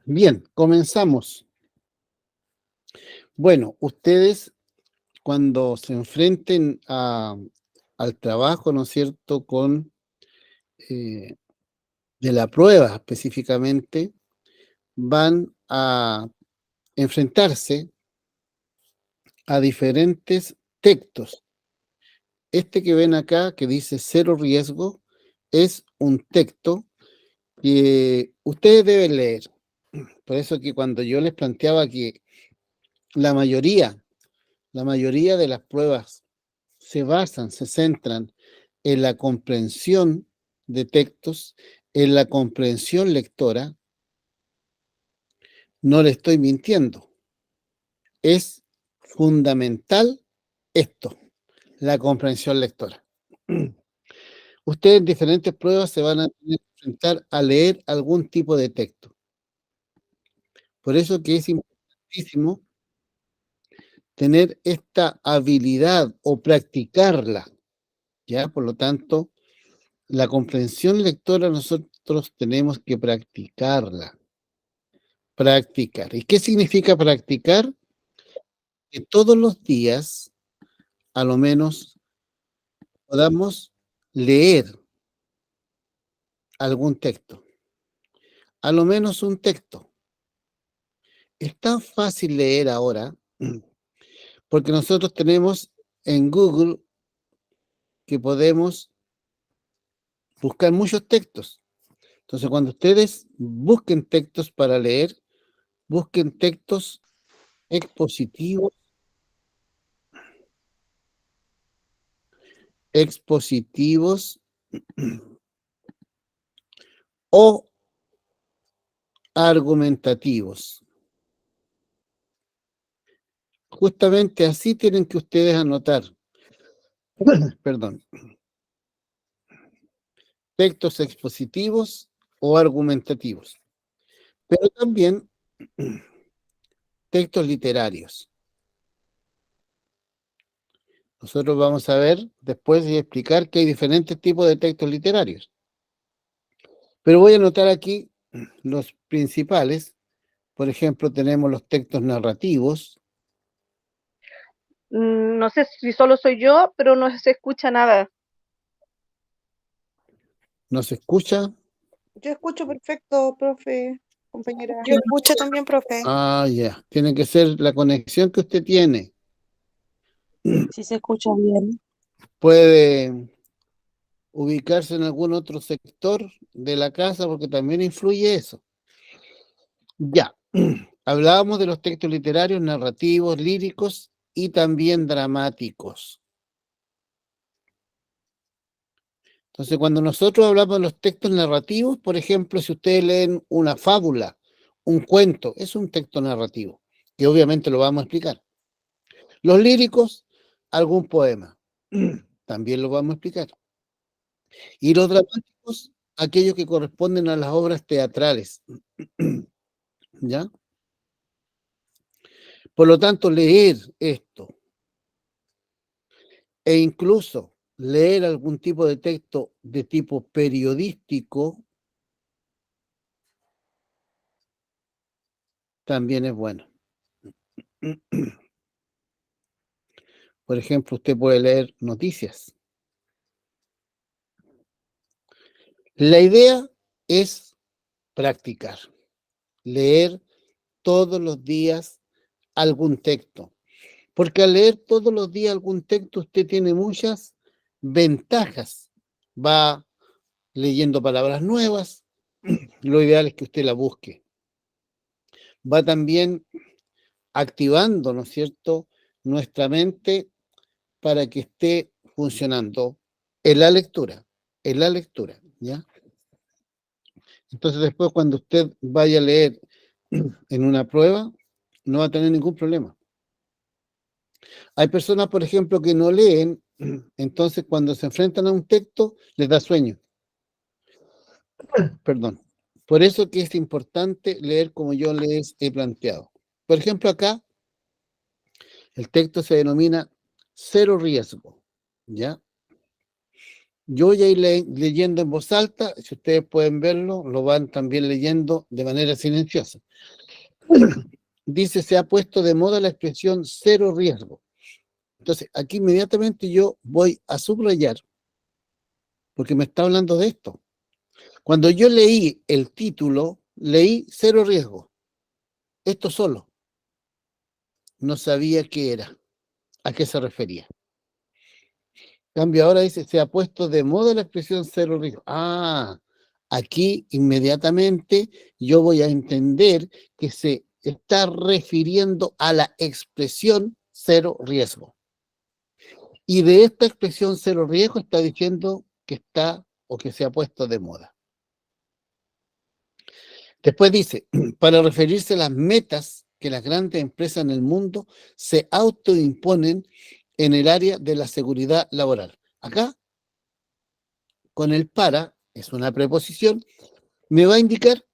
Bien, comenzamos. Bueno, ustedes cuando se enfrenten al trabajo, ¿no es cierto?, eh, de la prueba específicamente, van a enfrentarse a diferentes textos. Este que ven acá, que dice cero riesgo, es un texto que ustedes deben leer. Por eso que cuando yo les planteaba que la mayoría, la mayoría de las pruebas se centran en la comprensión de textos, en la comprensión lectora, no le estoy mintiendo. Es fundamental esto, la comprensión lectora. Ustedes en diferentes pruebas se van a tener que enfrentar a leer algún tipo de texto. Por eso que es importantísimo tener esta habilidad o practicarla, ¿ya? Por lo tanto, la comprensión lectora nosotros tenemos que practicarla. Practicar. ¿Y qué significa practicar? Que todos los días, a lo menos, podamos leer algún texto. A lo menos un texto. Es tan fácil leer ahora, porque nosotros tenemos en Google que podemos buscar muchos textos. Entonces, cuando ustedes busquen textos para leer, busquen textos expositivos, expositivos o argumentativos. Justamente así tienen que ustedes anotar, perdón, textos expositivos o argumentativos, pero también textos literarios. Nosotros vamos a ver después y explicar que hay diferentes tipos de textos literarios. Pero voy a anotar aquí los principales. Por ejemplo, tenemos los textos narrativos. No sé si solo soy yo, pero no se escucha nada. ¿No se escucha? Yo escucho perfecto, profe, compañera. Yo escucho también, profe. Ah, ya. Tiene que ser la conexión que usted tiene. Sí se escucha bien. Puede ubicarse en algún otro sector de la casa porque también influye eso. Ya. Hablábamos de los textos literarios, narrativos, líricos y también dramáticos. Entonces, cuando nosotros hablamos de los textos narrativos, por ejemplo, si ustedes leen una fábula, un cuento, es un texto narrativo, que obviamente lo vamos a explicar. Los líricos, algún poema, también lo vamos a explicar. Y los dramáticos, aquellos que corresponden a las obras teatrales, ¿ya? Por lo tanto, leer esto e incluso leer algún tipo de texto de tipo periodístico también es bueno. Por ejemplo, usted puede leer noticias. La idea es practicar, leer todos los días algún texto, porque al leer todos los días algún texto usted tiene muchas ventajas. Va leyendo palabras nuevas, lo ideal es que usted la busque. Va también activando, ¿no es cierto?, nuestra mente para que esté funcionando en la lectura, ¿ya? Entonces después cuando usted vaya a leer en una prueba, no va a tener ningún problema. Hay personas, por ejemplo, que no leen, entonces cuando se enfrentan a un texto, les da sueño. Perdón. Por eso que es importante leer como yo les he planteado. Por ejemplo, acá el texto se denomina cero riesgo, ¿ya? Yo voy a ir leyendo en voz alta, si ustedes pueden verlo, lo van también leyendo de manera silenciosa. Dice, se ha puesto de moda la expresión cero riesgo. Entonces, aquí inmediatamente yo voy a subrayar, porque me está hablando de esto. Cuando yo leí el título, leí cero riesgo. Esto solo. No sabía qué era, a qué se refería. En cambio, ahora dice, se ha puesto de moda la expresión cero riesgo. Ah, aquí inmediatamente yo voy a entender que se está refiriendo a la expresión cero riesgo. Y de esta expresión cero riesgo está diciendo que está o que se ha puesto de moda. Después dice, para referirse a las metas que las grandes empresas en el mundo se autoimponen en el área de la seguridad laboral. Acá, con el para, es una preposición, me va a indicar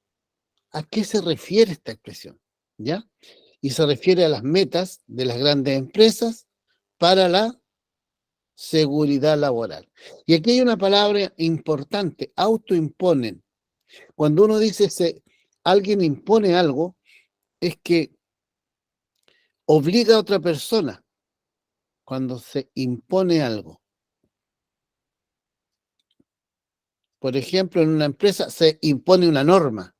a qué se refiere esta expresión, ¿ya? Y se refiere a las metas de las grandes empresas para la seguridad laboral. Y aquí hay una palabra importante, autoimponen. Cuando uno dice alguien impone algo, es que obliga a otra persona cuando se impone algo. Por ejemplo, en una empresa se impone una norma,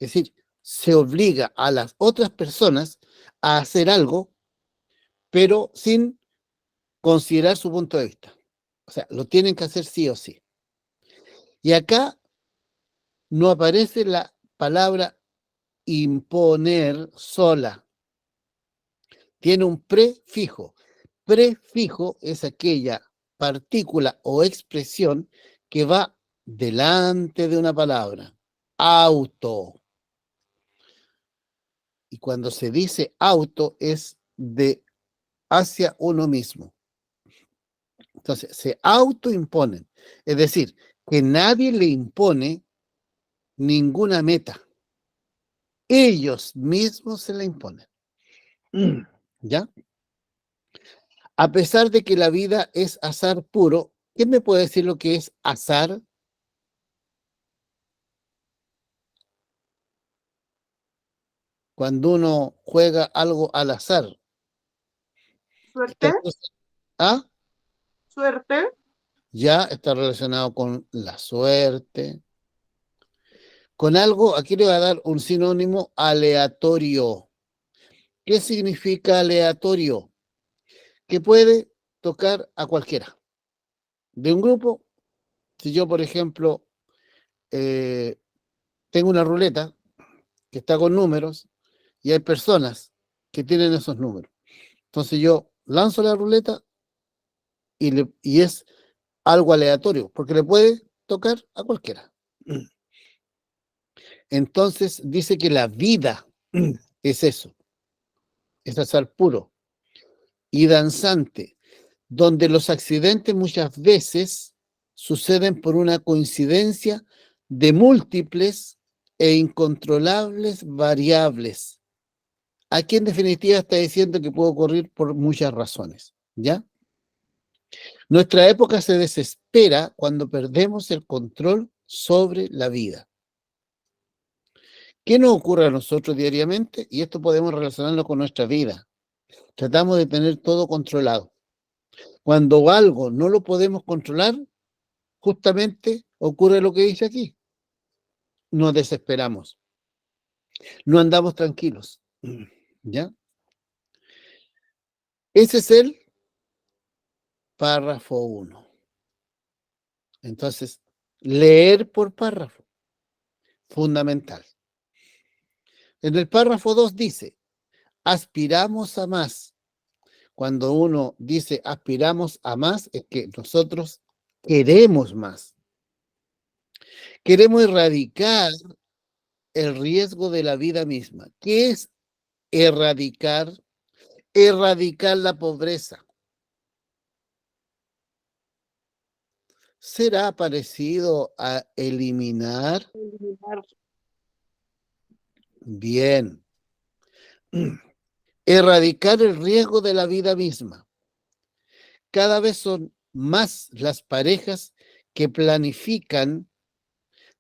es decir, se obliga a las otras personas a hacer algo, pero sin considerar su punto de vista. O sea, lo tienen que hacer sí o sí. Y acá no aparece la palabra imponer sola. Tiene un prefijo. Prefijo es aquella partícula o expresión que va delante de una palabra. Auto. Y cuando se dice auto es de hacia uno mismo. Entonces, se autoimponen. Es decir, que nadie le impone ninguna meta. Ellos mismos se la imponen. ¿Ya? A pesar de que la vida es azar puro, ¿quién me puede decir lo que es azar? Cuando uno juega algo al azar. Suerte, ¿Ah? suerte, Ya está relacionado con la suerte. Con algo, aquí le voy a dar un sinónimo aleatorio. ¿Qué significa aleatorio? Que puede tocar a cualquiera. De un grupo, si yo, por ejemplo, tengo una ruleta que está con números y hay personas que tienen esos números. Entonces yo lanzo la ruleta y es algo aleatorio, porque le puede tocar a cualquiera. Entonces dice que la vida es eso, es azar puro y danzante, donde los accidentes muchas veces suceden por una coincidencia de múltiples e incontrolables variables. Aquí en definitiva está diciendo que puede ocurrir por muchas razones, ¿ya? Nuestra época se desespera cuando perdemos el control sobre la vida. ¿Qué nos ocurre a nosotros diariamente? Y esto podemos relacionarlo con nuestra vida. Tratamos de tener todo controlado. Cuando algo no lo podemos controlar, justamente ocurre lo que dice aquí. Nos desesperamos. No andamos tranquilos. ¿Ya? Ese es el párrafo 1. Entonces, leer por párrafo, fundamental. En el párrafo 2 dice, aspiramos a más. Cuando uno dice aspiramos a más, es que nosotros queremos más. Queremos erradicar el riesgo de la vida misma. ¿Qué es erradicar? Erradicar la pobreza. ¿Será parecido a eliminar? eliminar, Bien. Erradicar el riesgo de la vida misma. Cada vez son más las parejas que planifican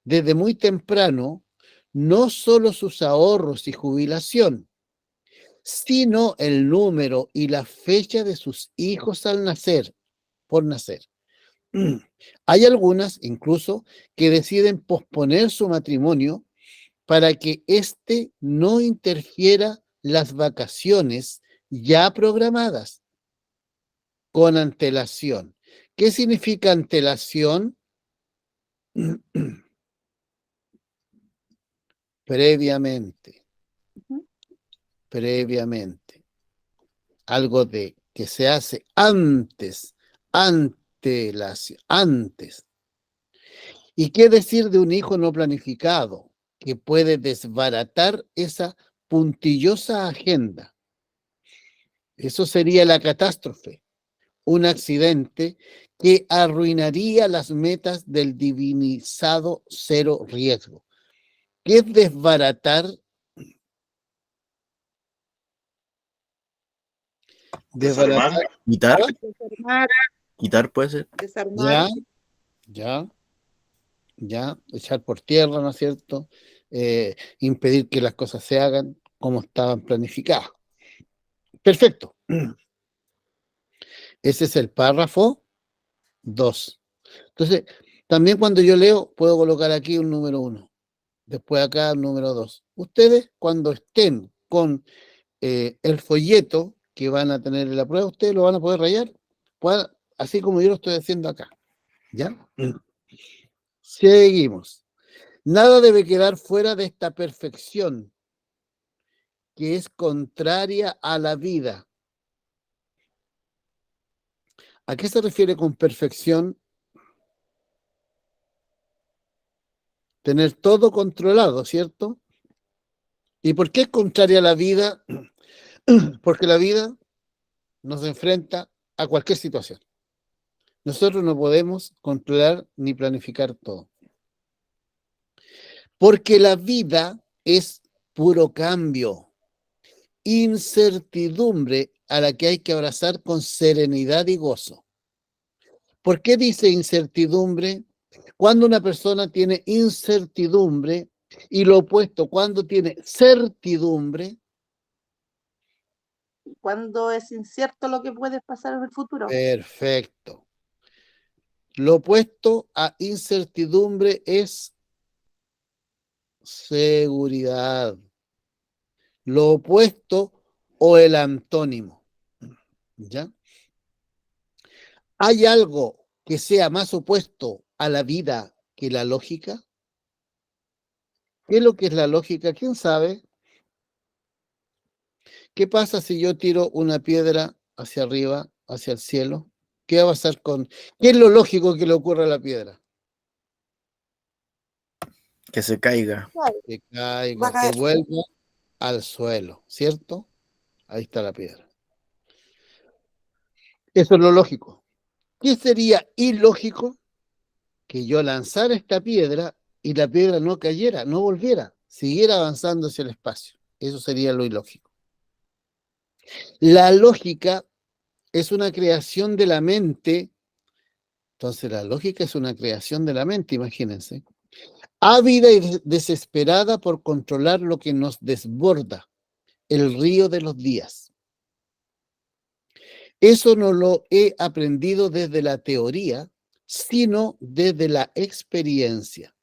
desde muy temprano no solo sus ahorros y jubilación, sino el número y la fecha de sus hijos al nacer, por nacer. Hay algunas incluso que deciden posponer su matrimonio para que éste no interfiera las vacaciones ya programadas con antelación. ¿Qué significa antelación? Previamente, Ujú. previamente. Algo de que se hace antes, antelación, antes. ¿Y qué decir de un hijo no planificado que puede desbaratar esa puntillosa agenda? Eso sería la catástrofe, un accidente que arruinaría las metas del divinizado cero riesgo. ¿Qué es desbaratar? Desarmar, Desbaratar. quitar, Desarmar, quitar puede ser. desarmar. Ya, echar por tierra, ¿no es cierto? Impedir que las cosas se hagan como estaban planificadas. Perfecto. Ese es el párrafo 2. Entonces, también cuando yo leo, puedo colocar aquí un número 1, después acá un número 2. Ustedes, cuando estén con el folleto que van a tener en la prueba, ustedes lo van a poder rayar, así como yo lo estoy haciendo acá. ¿Ya? Seguimos. Nada debe quedar fuera de esta perfección que es contraria a la vida. ¿A qué se refiere con perfección? Tener todo controlado, ¿cierto? ¿Y por qué es contraria a la vida? Porque la vida nos enfrenta a cualquier situación. Nosotros no podemos controlar ni planificar todo. Porque la vida es puro cambio, incertidumbre a la que hay que abrazar con serenidad y gozo. ¿Por qué dice incertidumbre? Cuando una persona tiene incertidumbre y lo opuesto, cuando tiene certidumbre. Cuando es incierto lo que puede pasar en el futuro. Perfecto. Lo opuesto a incertidumbre es seguridad. Lo opuesto o el antónimo. ¿Ya? ¿Hay algo que sea más opuesto a la vida que la lógica? ¿Qué es lo que es la lógica? ¿Quién sabe? ¿Qué pasa si yo tiro una piedra hacia arriba, hacia el cielo? ¿Qué va a pasar con...? ¿Qué es lo lógico que le ocurre a la piedra? Que se caiga. Que Va a caiga, que caer. vuelva al suelo, ¿cierto? Ahí está la piedra. Eso es lo lógico. ¿Qué sería ilógico? Que yo lanzara esta piedra y la piedra no cayera, no volviera, siguiera avanzando hacia el espacio. Eso sería lo ilógico. La lógica es una creación de la mente. Entonces la lógica es una creación de la mente, imagínense. Ávida y desesperada por controlar lo que nos desborda, el río de los días. Eso no lo he aprendido desde la teoría, sino desde la experiencia.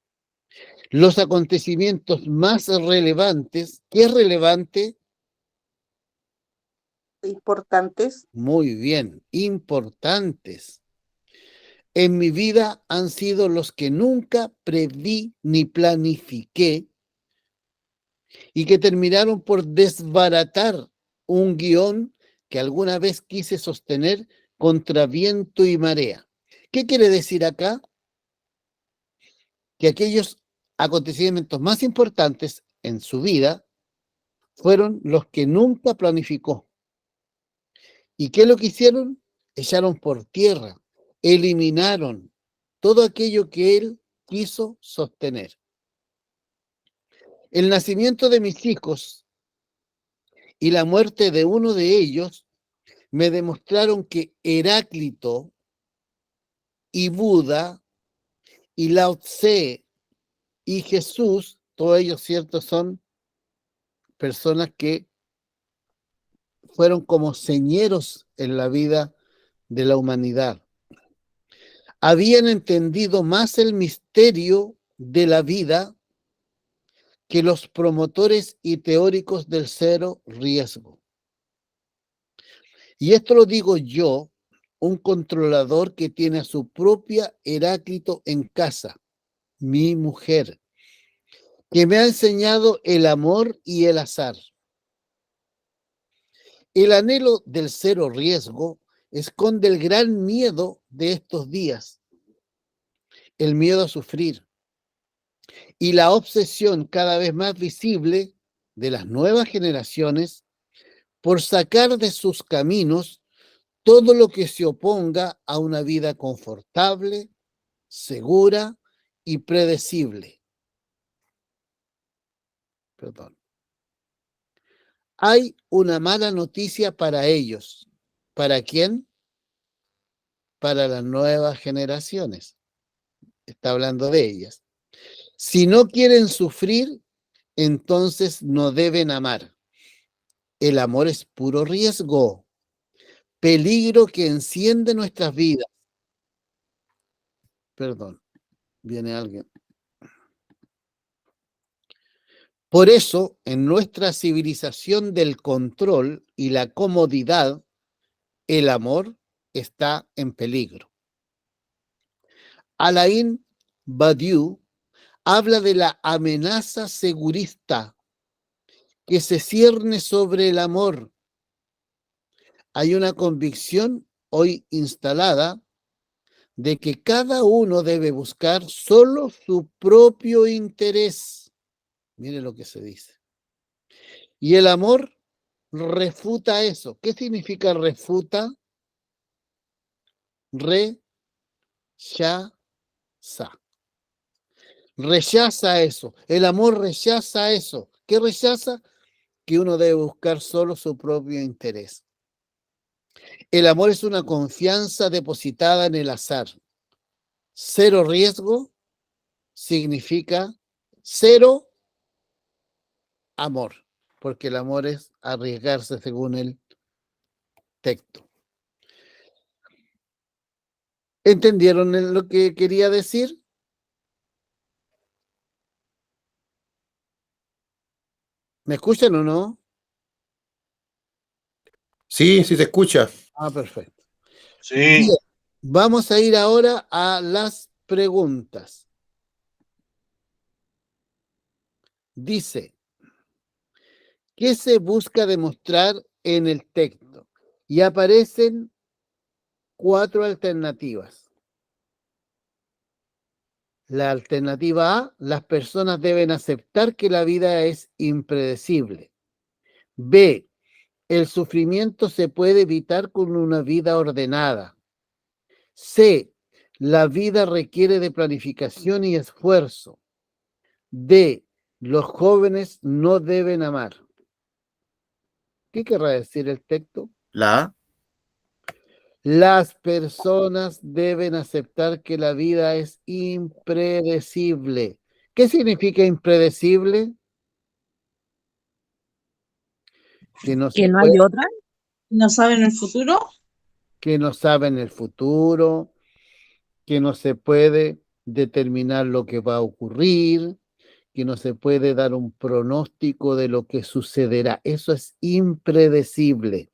Los acontecimientos más relevantes, ¿qué es relevante? Importantes. Muy bien, importantes. En mi vida han sido los que nunca preví ni planifiqué y que terminaron por desbaratar un guión que alguna vez quise sostener contra viento y marea. ¿Qué quiere decir acá? Que aquellos acontecimientos más importantes en su vida fueron los que nunca planificó. ¿Y qué es lo que hicieron? Echaron por tierra, eliminaron todo aquello que él quiso sostener. El nacimiento de mis hijos y la muerte de uno de ellos me demostraron que Heráclito y Buda y Lao Tse y Jesús, todos ellos, ¿cierto?, son personas que fueron como señeros en la vida de la humanidad. Habían entendido más el misterio de la vida que los promotores y teóricos del cero riesgo. Y esto lo digo yo, un controlador que tiene a su propia Heráclito en casa, mi mujer, que me ha enseñado el amor y el azar. El anhelo del cero riesgo esconde el gran miedo de estos días, el miedo a sufrir y la obsesión cada vez más visible de las nuevas generaciones por sacar de sus caminos todo lo que se oponga a una vida confortable, segura y predecible. Perdón. Hay una mala noticia para ellos. ¿Para quién? Para las nuevas generaciones. Está hablando de ellas. Si no quieren sufrir, entonces no deben amar. El amor es puro riesgo, peligro que enciende nuestras vidas. Perdón, viene alguien. Por eso, en nuestra civilización del control y la comodidad, el amor está en peligro. Alain Badiou habla de la amenaza segurista que se cierne sobre el amor. Hay una convicción hoy instalada de que cada uno debe buscar solo su propio interés. Mire lo que se dice. Y el amor refuta eso. ¿Qué significa refuta? Rechaza. Rechaza eso. El amor rechaza eso. ¿Qué rechaza? Que uno debe buscar solo su propio interés. El amor es una confianza depositada en el azar. Cero riesgo significa cero amor, porque el amor es arriesgarse según el texto. ¿Entendieron lo que quería decir? ¿Me escuchan o no? Sí, sí se escucha. Ah, perfecto. Sí. Bien, vamos a ir ahora a las preguntas. Dice, ¿qué se busca demostrar en el texto? Y aparecen 4 alternativas. La alternativa A, las personas deben aceptar que la vida es impredecible. B, el sufrimiento se puede evitar con una vida ordenada. C, la vida requiere de planificación y esfuerzo. D, los jóvenes no deben amar. ¿Qué querrá decir el texto? La A. Las personas deben aceptar que la vida es impredecible. ¿Qué significa impredecible? Que no, ¿Que no hay otra? ¿No saben el futuro? que no saben el futuro, que no se puede determinar lo que va a ocurrir, que no se puede dar un pronóstico de lo que sucederá. Eso es impredecible.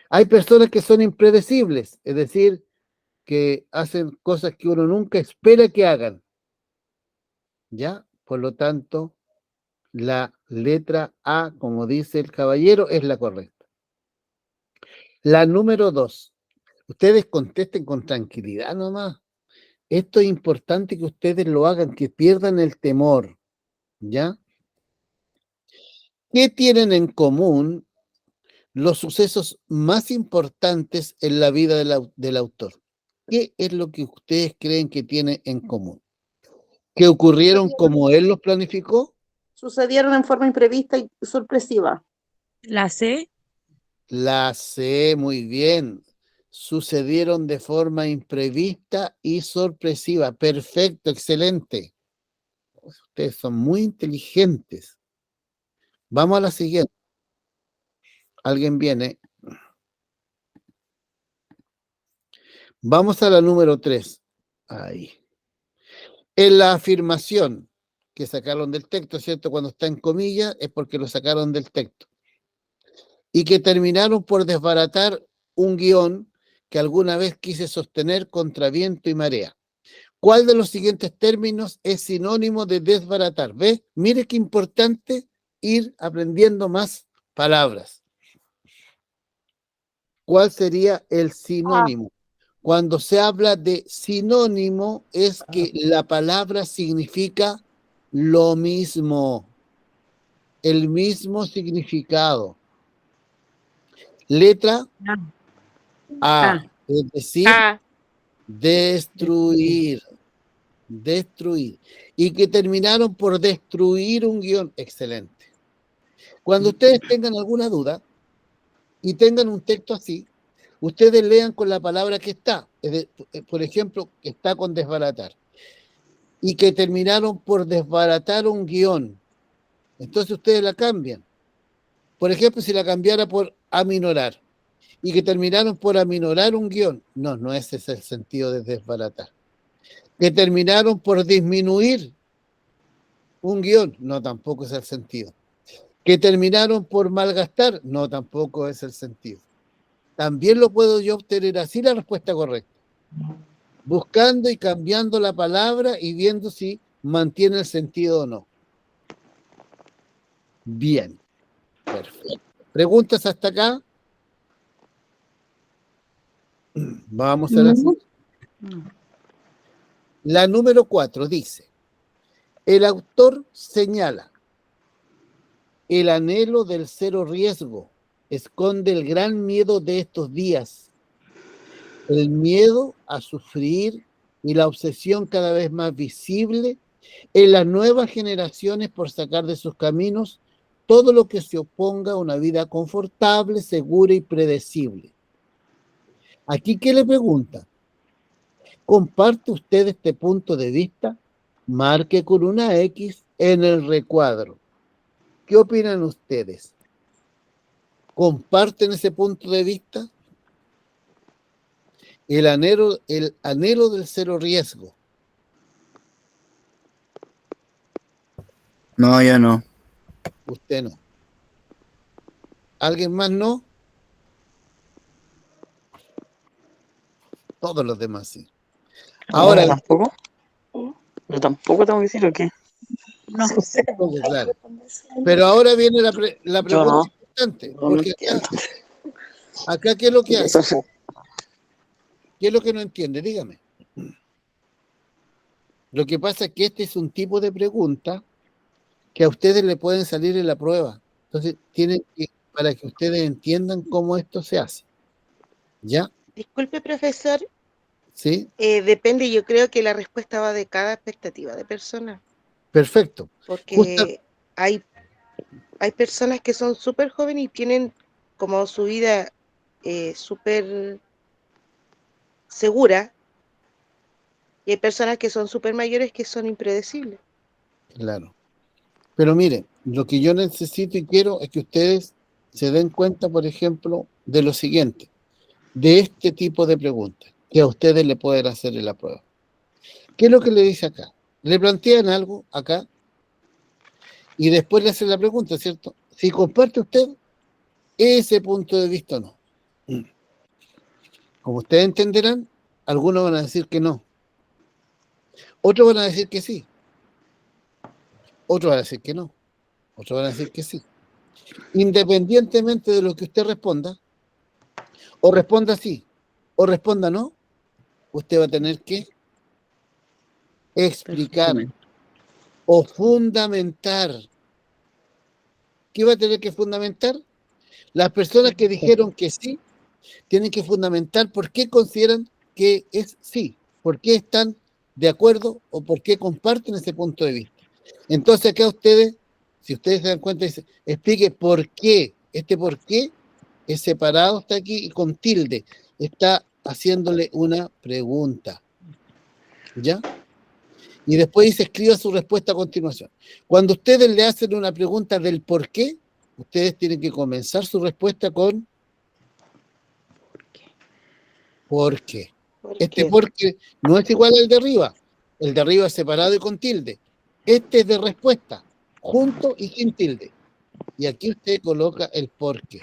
Hay personas que son impredecibles, es decir, que hacen cosas que uno nunca espera que hagan. ¿Ya? Por lo tanto, la letra A, como dice el caballero, es la correcta. La número 2. Ustedes contesten con tranquilidad nomás. Esto es importante que ustedes lo hagan, que pierdan el temor. ¿Ya? ¿Qué tienen en común los sucesos más importantes en la vida del autor? ¿Qué es lo que ustedes creen que tiene en común? ¿Que ocurrieron como él los planificó? Sucedieron en forma imprevista y sorpresiva. La C. La C, muy bien. sucedieron de forma imprevista y sorpresiva. Perfecto, excelente. Ustedes son muy inteligentes. Vamos a la siguiente. Alguien viene. Vamos a la número 3. Ahí. En la afirmación que sacaron del texto, ¿cierto? Cuando está en comillas es porque lo sacaron del texto. Y que terminaron por desbaratar un guión que alguna vez quise sostener contra viento y marea. ¿Cuál de los siguientes términos es sinónimo de desbaratar? ¿Ves? Mire qué importante ir aprendiendo más palabras. ¿Cuál sería el sinónimo? Cuando se habla de sinónimo es que la palabra significa lo mismo, el mismo significado. Letra A, es decir, destruir, destruir. Y que terminaron por destruir un guión. Excelente. Cuando ustedes tengan alguna duda y tengan un texto así, ustedes lean con la palabra que está. Por ejemplo, que está con desbaratar. Y que terminaron por desbaratar un guión. Entonces ustedes la cambian. Por ejemplo, si la cambiara por aminorar. Y que terminaron por aminorar un guión. No, no ese es el sentido de desbaratar. Que terminaron por disminuir un guión. No, tampoco es el sentido. Que terminaron por malgastar. No, tampoco es el sentido. También lo puedo yo obtener así la respuesta correcta. Buscando y cambiando la palabra y viendo si mantiene el sentido o no. Bien. Perfecto. ¿Preguntas hasta acá? Vamos a la siguiente. La número 4 dice: el autor señala el anhelo del cero riesgo esconde el gran miedo de estos días, el miedo a sufrir y la obsesión cada vez más visible en las nuevas generaciones por sacar de sus caminos todo lo que se oponga a una vida confortable, segura y predecible. Aquí, ¿qué le pregunta? ¿Comparte usted este punto de vista? Marque con una X en el recuadro. ¿Qué opinan ustedes? ¿Comparten ese punto de vista? El anhelo del cero riesgo. No, ya no. Usted no. ¿Alguien más no? Todos los demás sí. Ahora, ¿Tampoco? ¿Pero tampoco tengo que decir o qué? No. claro. Pero ahora viene la Yo pregunta no. importante. No Porque entiendo. acá, ¿qué es lo que hace? Eso- ¿Qué es lo que no entiende? Dígame. Lo que pasa es que este es un tipo de pregunta que a ustedes le pueden salir en la prueba. Entonces, tienen que, para que ustedes entiendan cómo esto se hace. ¿Ya? Disculpe, profesor, ¿Sí? depende, yo creo que la respuesta va de cada expectativa de persona, Perfecto. porque hay personas que son súper jóvenes y tienen como su vida súper segura, y hay personas que son súper mayores que son impredecibles. Claro. Pero miren, lo que yo necesito y quiero es que ustedes se den cuenta, por ejemplo, de lo siguiente, de este tipo de preguntas que a ustedes le pueden hacer en la prueba. ¿Qué es lo que le dice acá? Le plantean algo acá y después le hacen la pregunta, ¿cierto? Si comparte usted ese punto de vista o no. Como ustedes entenderán, algunos van a decir que no. Otros van a decir que sí. Otros van a decir que no. Otros van a decir que sí. Independientemente de lo que usted responda, o responda sí, o responda no, usted va a tener que explicar o fundamentar. ¿Qué va a tener que fundamentar? Las personas que dijeron que sí, tienen que fundamentar por qué consideran que es sí, por qué están de acuerdo o por qué comparten ese punto de vista. Entonces acá ustedes, si ustedes se dan cuenta, dice, explique por qué. Este por qué es separado, está aquí y con tilde. está haciéndole una pregunta. ¿Ya? Y después dice, escriba su respuesta a continuación. Cuando ustedes le hacen una pregunta del por qué, ustedes tienen que comenzar su respuesta con ¿por qué? Este por qué no es igual al de arriba. El de arriba es separado y con tilde. Este es de respuesta, junto y sin tilde. Y aquí usted coloca el por qué.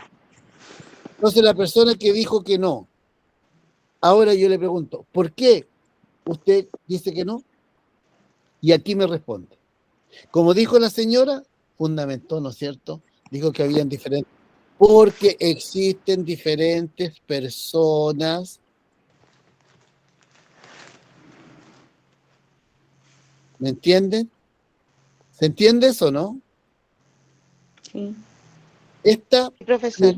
Entonces la persona que dijo que no, ahora yo le pregunto, ¿por qué usted dice que no? Y aquí me responde. Como dijo la señora, fundamentó, ¿no es cierto? Dijo que habían diferentes, porque existen diferentes personas. ¿Me entienden? ¿Se entiende eso, no? Sí. Profesor.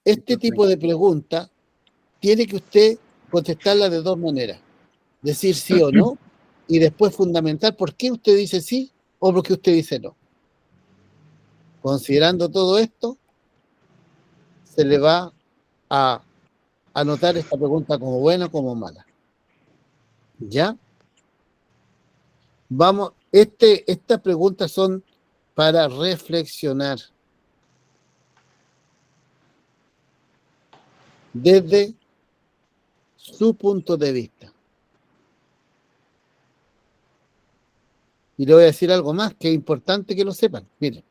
Este tipo de pregunta tiene que usted contestarla de dos maneras. Decir sí o no, y después fundamentar por qué usted dice sí o por qué usted dice no. Considerando todo esto, se le va a anotar esta pregunta como buena o como mala. ¿Ya? Vamos, estas preguntas son para reflexionar desde su punto de vista. Y le voy a decir algo más que es importante que lo sepan. Miren,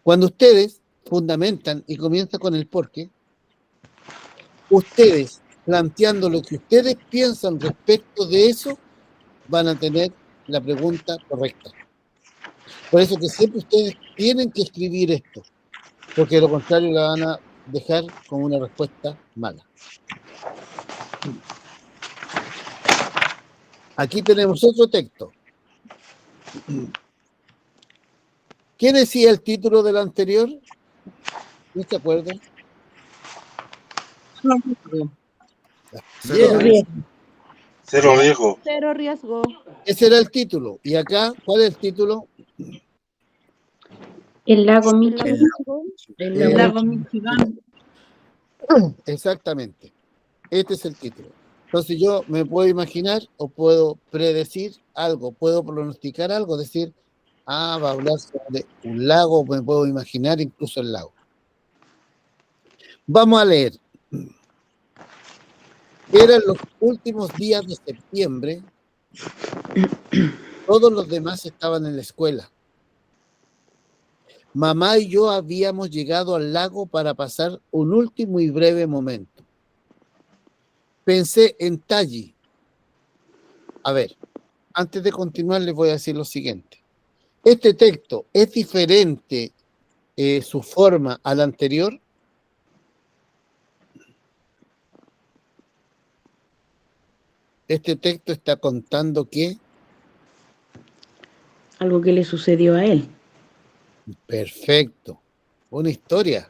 cuando ustedes fundamentan y comienzan con el porqué, ustedes planteando lo que ustedes piensan respecto de eso, van a tener la pregunta correcta. Por eso que siempre ustedes tienen que escribir esto, porque de lo contrario la van a dejar con una respuesta mala. Aquí tenemos otro texto. ¿Qué decía el título del anterior? ¿No se acuerdan? Cero Yeah. riesgo. Cero riesgo. Cero riesgo. Ese era el título. Y acá, ¿cuál es el título? El lago El Michigan. lago El El lago Michigan. Exactamente. Este es el título. Entonces yo me puedo imaginar o puedo predecir algo, puedo pronosticar algo, decir, va a hablar sobre un lago, me puedo imaginar incluso el lago. Vamos a leer. Eran los últimos días de septiembre. Todos los demás estaban en la escuela. Mamá y yo habíamos llegado al lago para pasar un último y breve momento. Pensé en Talli. A ver, antes de continuar les voy a decir lo siguiente. Este texto es diferente su forma al anterior. Este texto está contando que... Algo que le sucedió a él. Perfecto. Una historia.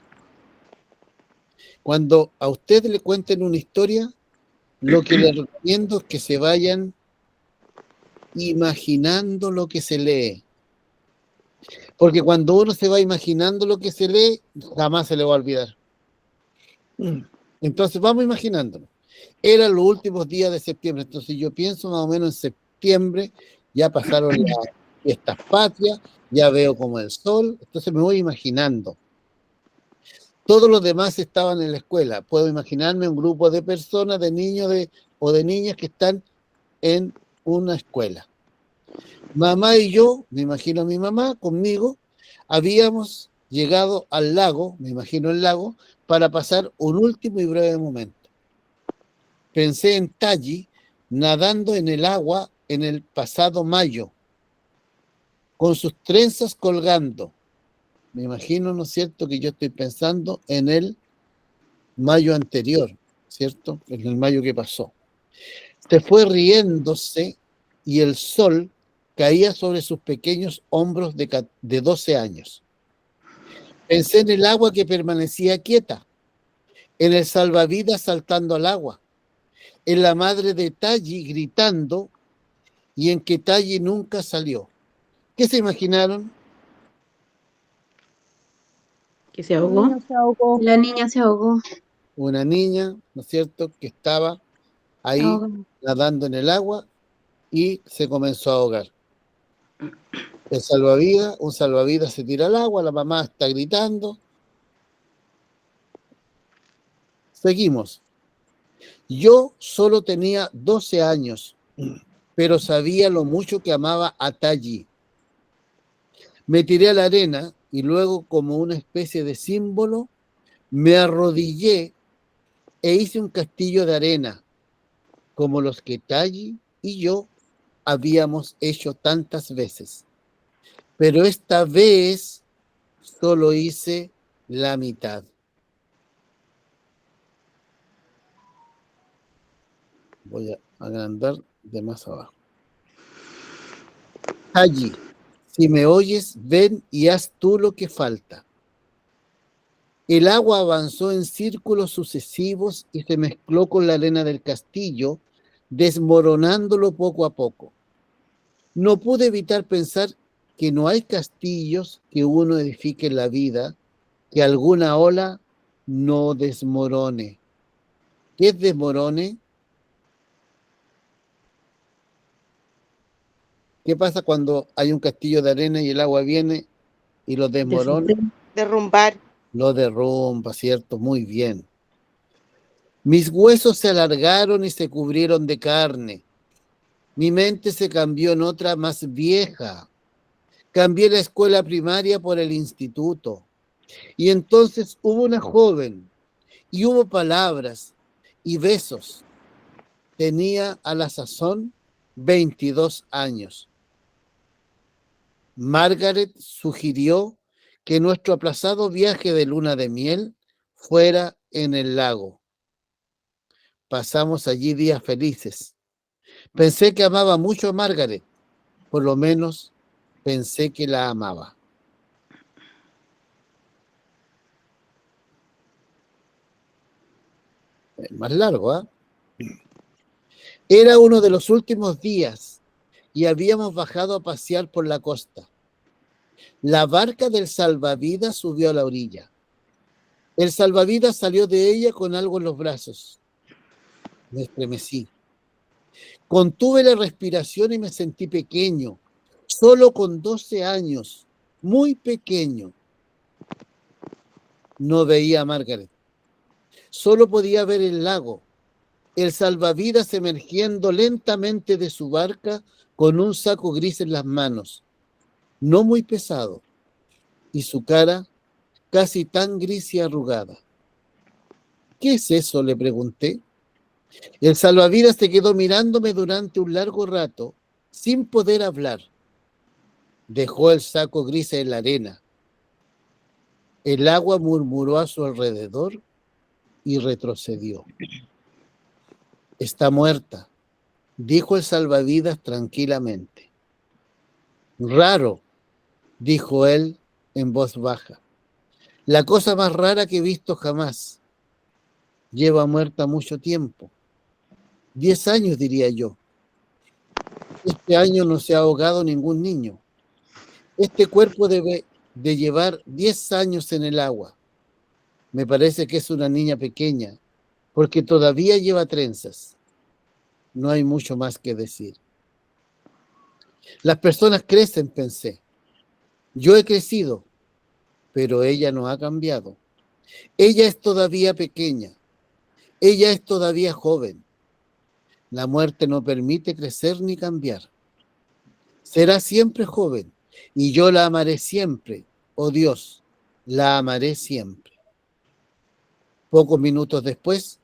Cuando a ustedes le cuenten una historia, lo que les recomiendo es que se vayan imaginando lo que se lee. Porque cuando uno se va imaginando lo que se lee, jamás se le va a olvidar. Entonces vamos imaginándolo. Eran los últimos días de septiembre. Entonces yo pienso más o menos en septiembre, ya pasaron las fiestas patrias, ya veo como el sol, entonces me voy imaginando. Todos los demás estaban en la escuela. Puedo imaginarme un grupo de personas, de niños o de niñas que están en una escuela. Mamá y yo, me imagino a mi mamá conmigo, habíamos llegado al lago, me imagino el lago, para pasar un último y breve momento. Pensé en Talli nadando en el agua en el pasado mayo, con sus trenzas colgando. Me imagino, ¿no es cierto?, que yo estoy pensando en el mayo anterior, ¿cierto?, en el mayo que pasó. Se fue riéndose y el sol caía sobre sus pequeños hombros de 12 años. Pensé en el agua que permanecía quieta, en el salvavidas saltando al agua, en la madre de Talli gritando y en que Talli nunca salió. ¿Qué se imaginaron? Que se ahogó. Se ahogó. La niña se ahogó. una niña, ¿no es cierto?, que estaba ahí Ahogado. nadando en el agua y se comenzó a ahogar. Un salvavidas se tira al agua, la mamá está gritando. Seguimos. Yo solo tenía 12 años, pero sabía lo mucho que amaba a Taji. Me tiré a la arena y luego, como una especie de símbolo, me arrodillé e hice un castillo de arena, como los que Taji y yo habíamos hecho tantas veces. Pero esta vez solo hice la mitad. Voy a agrandar de más abajo. Taji, si me oyes, ven y haz tú lo que falta. El agua avanzó en círculos sucesivos y se mezcló con la arena del castillo, desmoronándolo poco a poco. No pude evitar pensar que no hay castillos que uno edifique en la vida que alguna ola no desmorone. ¿Qué es desmorone? ¿Qué pasa cuando hay un castillo de arena y el agua viene y lo desmorona? Derrumbar. Lo derrumba, ¿cierto? Muy bien. Mis huesos se alargaron y se cubrieron de carne. Mi mente se cambió en otra más vieja. Cambié la escuela primaria por el instituto. Y entonces hubo una joven, y hubo palabras y besos. Tenía a la sazón 22 años. Margaret sugirió que nuestro aplazado viaje de luna de miel fuera en el lago. Pasamos allí días felices. Pensé que amaba mucho a Margaret. Por lo menos pensé que la amaba. Es más largo, ¿ah? Era uno de los últimos días y habíamos bajado a pasear por la costa. La barca del salvavidas subió a la orilla. El salvavidas salió de ella con algo en los brazos. Me estremecí. Contuve la respiración y me sentí pequeño, solo con 12 años, muy pequeño. No veía a Margaret. Solo podía ver el lago, el salvavidas emergiendo lentamente de su barca con un saco gris en las manos, no muy pesado, y su cara casi tan gris y arrugada. ¿Qué es eso?, le pregunté. El salvavidas se quedó mirándome durante un largo rato, sin poder hablar. Dejó el saco gris en la arena. El agua murmuró a su alrededor y retrocedió. Está muerta, dijo el salvavidas tranquilamente. Raro, dijo él en voz baja. La cosa más rara que he visto jamás. Lleva muerta mucho tiempo. 10 años, diría yo. Este año no se ha ahogado ningún niño. Este cuerpo debe de llevar 10 años en el agua. Me parece que es una niña pequeña, porque todavía lleva trenzas. No hay mucho más que decir. Las personas crecen, pensé. Yo he crecido, pero ella no ha cambiado. Ella es todavía pequeña. Ella es todavía joven. La muerte no permite crecer ni cambiar. Será siempre joven, y yo la amaré siempre. Oh Dios, la amaré siempre. Pocos minutos después,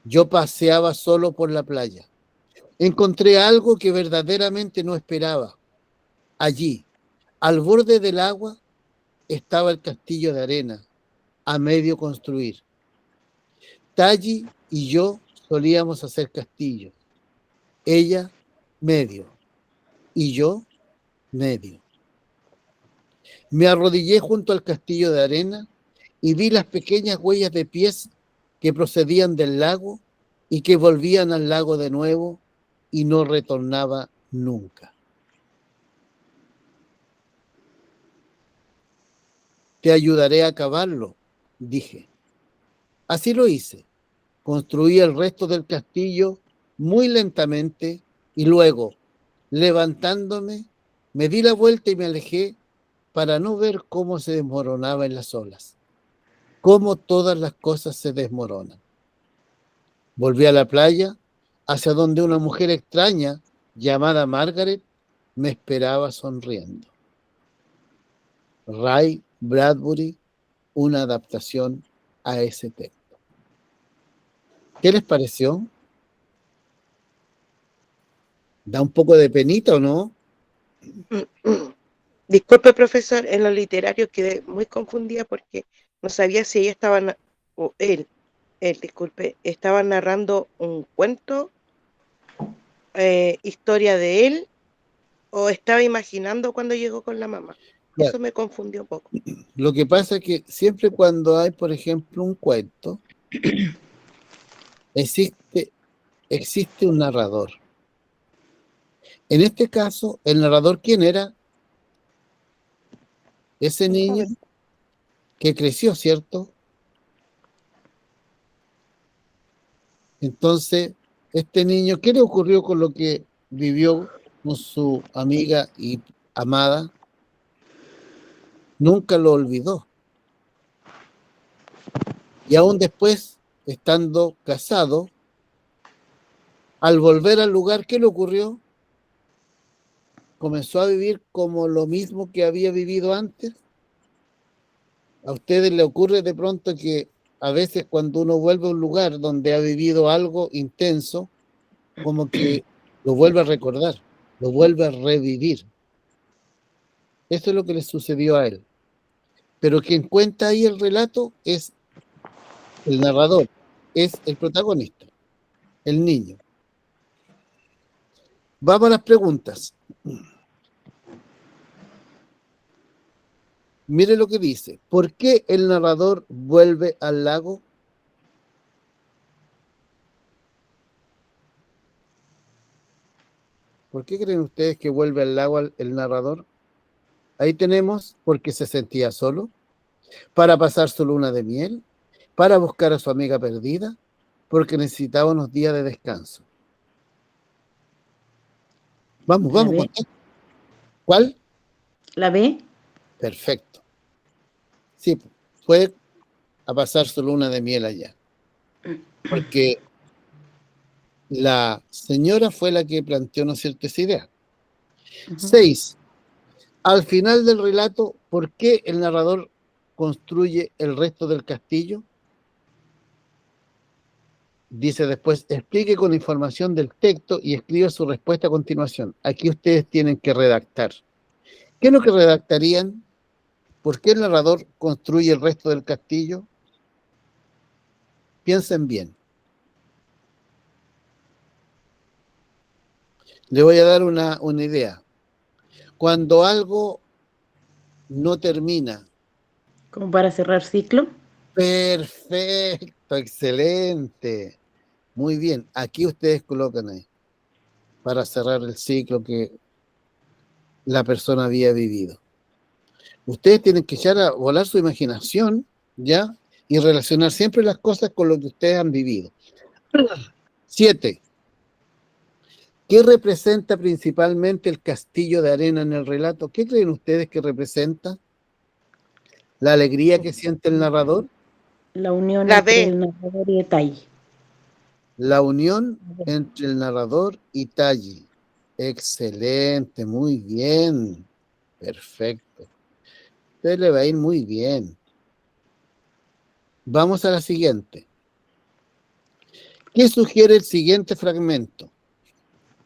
yo paseaba solo por la playa. Encontré algo que verdaderamente no esperaba. Allí, al borde del agua, estaba el castillo de arena, a medio construir. Taji y yo solíamos hacer castillos. Ella, medio, y yo, medio. Me arrodillé junto al castillo de arena y vi las pequeñas huellas de pies que procedían del lago y que volvían al lago de nuevo y no retornaba nunca. Te ayudaré a cavarlo, dije. Así lo hice. Construí el resto del castillo muy lentamente y luego, levantándome, me di la vuelta y me alejé para no ver cómo se desmoronaba en las olas, cómo todas las cosas se desmoronan. Volví a la playa, hacia donde una mujer extraña, llamada Margaret, me esperaba sonriendo. Ray Bradbury, una adaptación a ese texto. ¿Qué les pareció? ¿Da un poco de penita o no? Disculpe, profesor, en lo literario quedé muy confundida porque no sabía si ella estaba, o él, disculpe, estaba narrando un cuento, historia de él, o estaba imaginando cuando llegó con la mamá. Claro. Eso me confundió un poco. Lo que pasa es que siempre cuando hay, por ejemplo, un cuento, existe un narrador. En este caso, el narrador, ¿quién era? Ese niño que creció, ¿cierto? Entonces, este niño, ¿qué le ocurrió con lo que vivió con su amiga y amada? Nunca lo olvidó. Y aún después, estando casado, al volver al lugar, ¿qué le ocurrió? Comenzó a vivir como lo mismo que había vivido antes. ¿A ustedes les ocurre de pronto que a veces cuando uno vuelve a un lugar donde ha vivido algo intenso, como que lo vuelve a recordar, lo vuelve a revivir? Eso es lo que le sucedió a él. Pero quien cuenta ahí el relato es el narrador, es el protagonista, el niño. Vamos a las preguntas. Mire lo que dice. ¿Por qué el narrador vuelve al lago? ¿Por qué creen ustedes que vuelve al lago el narrador? Ahí tenemos porque se sentía solo, para pasar su luna de miel, para buscar a su amiga perdida, porque necesitaba unos días de descanso. Vamos. ¿Cuál? ¿La B? Perfecto. Sí, fue a pasar su luna de miel allá. Porque la señora fue la que planteó una cierta idea. 6. Al final del relato, ¿por qué el narrador construye el resto del castillo? Dice después, explique con información del texto y escriba su respuesta a continuación. Aquí ustedes tienen que redactar. ¿Qué es lo que redactarían? ¿Por qué el narrador construye el resto del castillo? Piensen bien. Le voy a dar una idea. Cuando algo no termina. ¿Como para cerrar ciclo? Perfecto, excelente. Muy bien, aquí ustedes colocan ahí, para cerrar el ciclo que la persona había vivido. Ustedes tienen que echar a volar su imaginación, ¿ya? Y relacionar siempre las cosas con lo que ustedes han vivido. 7. ¿Qué representa principalmente el castillo de arena en el relato? ¿Qué creen ustedes que representa? ¿La alegría que siente el narrador? La unión La entre B. el narrador y Talli. La unión entre el narrador y Talli. Excelente, muy bien. Perfecto. Usted le va a ir muy bien. Vamos a la siguiente. ¿Qué sugiere el siguiente fragmento?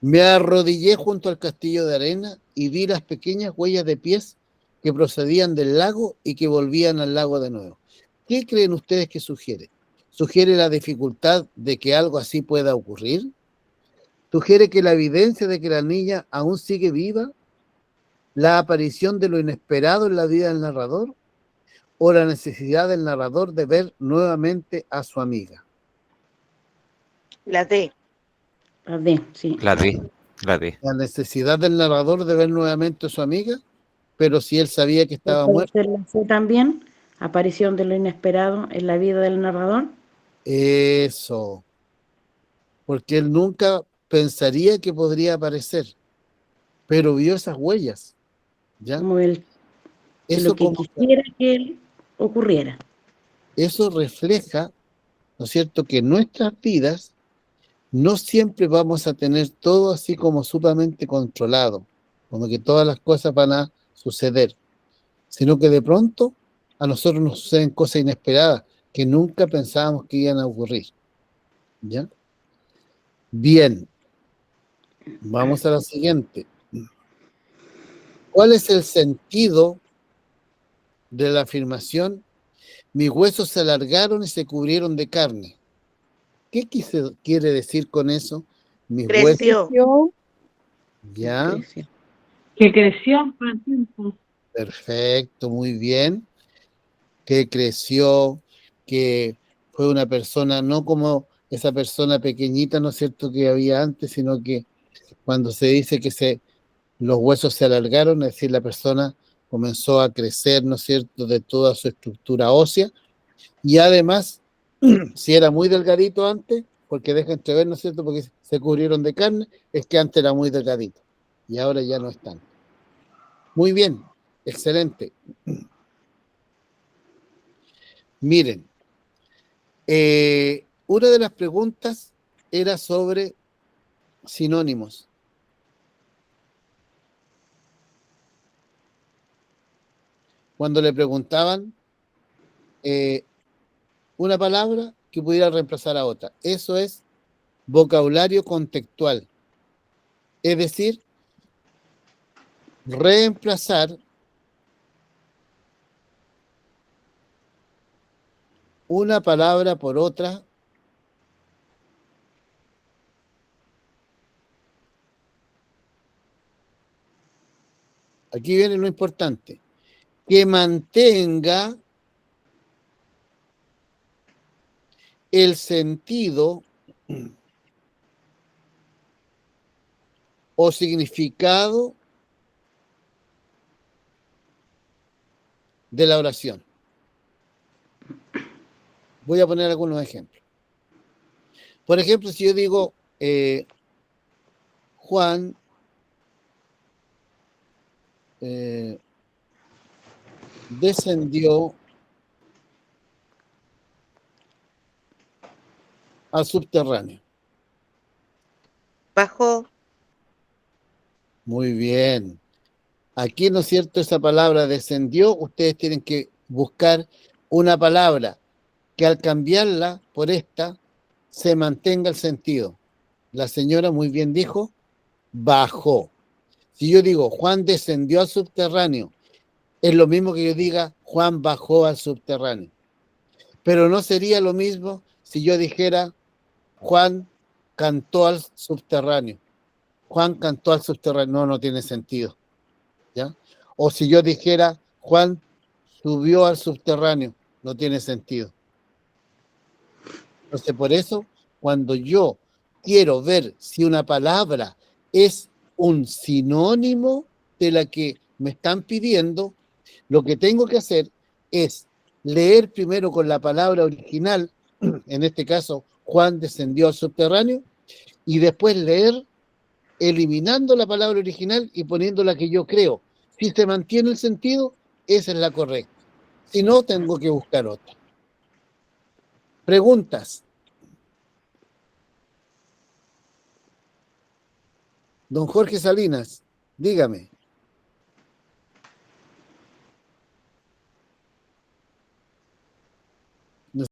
Me arrodillé junto al castillo de arena y vi las pequeñas huellas de pies que procedían del lago y que volvían al lago de nuevo. ¿Qué creen ustedes que sugiere? ¿Sugiere la dificultad de que algo así pueda ocurrir? ¿Sugiere que la evidencia de que la niña aún sigue viva? ¿La aparición de lo inesperado en la vida del narrador? ¿O la necesidad del narrador de ver nuevamente a su amiga? La D. La D, sí. La D. La necesidad del narrador de ver nuevamente a su amiga, pero si él sabía que estaba Puede muerta. ser la C también, aparición de lo inesperado en la vida del narrador. Eso. Porque él nunca pensaría que podría aparecer, pero vio esas huellas, ¿ya? Como él, Eso, lo que quisiera que él ocurriera. eso refleja, ¿no es cierto?, que en nuestras vidas no siempre vamos a tener todo así como sumamente controlado, como que todas las cosas van a suceder, sino que de pronto a nosotros nos suceden cosas inesperadas que nunca pensábamos que iban a ocurrir, ¿ya? Bien, vamos a la siguiente. ¿Cuál es el sentido de la afirmación? Mis huesos se alargaron y se cubrieron de carne. ¿Qué quiere decir con eso? Mis huesos, Creció. ya, Creció. Que creció con el tiempo. perfecto, muy bien. Que creció, que fue una persona, no como esa persona pequeñita, ¿no es cierto?, que había antes, sino que cuando se dice que los huesos se alargaron, es decir, la persona comenzó a crecer, ¿no es cierto?, de toda su estructura ósea, y además, si era muy delgadito antes, porque deja entrever, ¿no es cierto?, porque se cubrieron de carne, es que antes era muy delgadito, y ahora ya no están. Muy bien, excelente. Miren, una de las preguntas era sobre sinónimos. Cuando le preguntaban una palabra que pudiera reemplazar a otra. Eso es vocabulario contextual. Es decir, reemplazar una palabra por otra aquí viene lo importante, que mantenga el sentido o significado de la oración. Voy a poner algunos ejemplos. Por ejemplo, si yo digo Juan descendió al subterráneo. Bajó. Muy bien. Aquí, ¿no es cierto?, esa palabra descendió, ustedes tienen que buscar una palabra que al cambiarla por esta se mantenga el sentido. La señora muy bien dijo, bajó. Si yo digo Juan descendió al subterráneo, es lo mismo que yo diga Juan bajó al subterráneo. Pero no sería lo mismo si yo dijera Juan cantó al subterráneo. Juan cantó al subterráneo, no tiene sentido, ¿ya? O si yo dijera Juan subió al subterráneo, no tiene sentido. Entonces, por eso, cuando yo quiero ver si una palabra es un sinónimo de la que me están pidiendo, lo que tengo que hacer es leer primero con la palabra original, en este caso, Juan descendió al subterráneo, y después leer eliminando la palabra original y poniendo la que yo creo. Si se mantiene el sentido, esa es la correcta. Si no, tengo que buscar otra. Preguntas. Don Jorge Salinas, dígame.